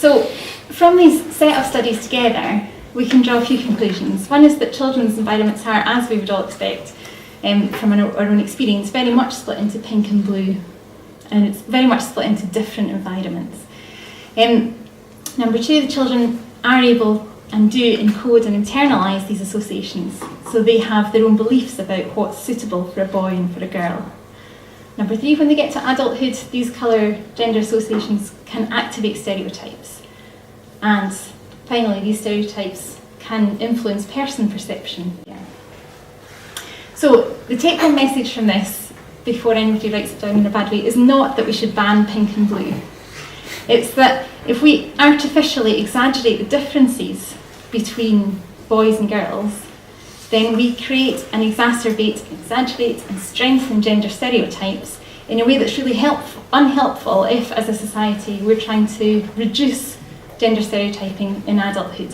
So from these set of studies together, we can draw a few conclusions. One is that children's environments are, as we would all expect from our own experience, very much split into pink and blue, and it's very much split into different environments. Number two, the children are able and do encode and internalise these associations, so they have their own beliefs about what's suitable for a boy and for a girl. Number three, when they get to adulthood, these colour gender associations can activate stereotypes. And finally, these stereotypes can influence person perception. Yeah. So the take-home message from this, before anybody writes it down in a bad way, is not that we should ban pink and blue. It's that if we artificially exaggerate the differences between boys and girls, then we create and exacerbate, exaggerate and strengthen gender stereotypes in a way that's really unhelpful if, as a society, we're trying to reduce gender stereotyping in adulthood.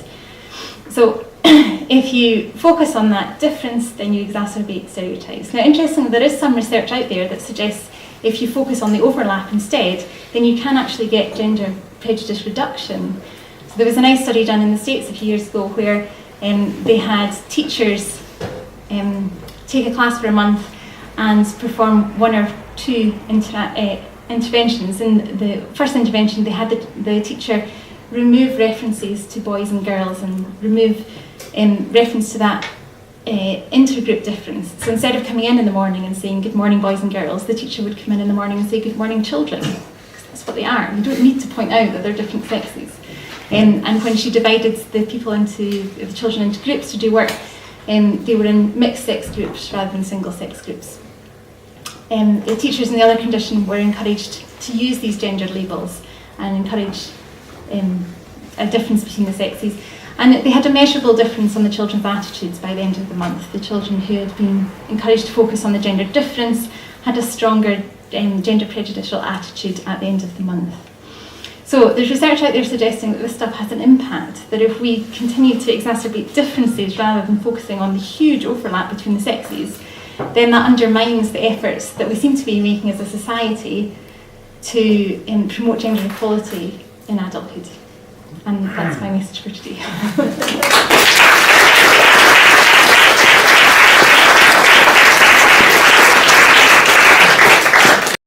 So if you focus on that difference, then you exacerbate stereotypes. Now, interestingly, there is some research out there that suggests if you focus on the overlap instead, then you can actually get gender prejudice reduction. So there was a nice study done in the States a few years ago where they had teachers take a class for a month and perform one or two interventions. In the first intervention, they had the teacher remove references to boys and girls and remove reference to that intergroup difference. So instead of coming in the morning and saying good morning boys and girls, the teacher would come in the morning and say good morning children, because that's what they are. You don't need to point out that they're different sexes. And when she divided the children into groups to do work, they were in mixed sex groups rather than single sex groups. The teachers in the other condition were encouraged to use these gender labels and encourage a difference between the sexes. And they had a measurable difference on the children's attitudes by the end of the month. The children who had been encouraged to focus on the gender difference had a stronger gender prejudicial attitude at the end of the month. So there's research out there suggesting that this stuff has an impact, that if we continue to exacerbate differences rather than focusing on the huge overlap between the sexes, then that undermines the efforts that we seem to be making as a society to promote gender equality in adulthood. And that's my message for today.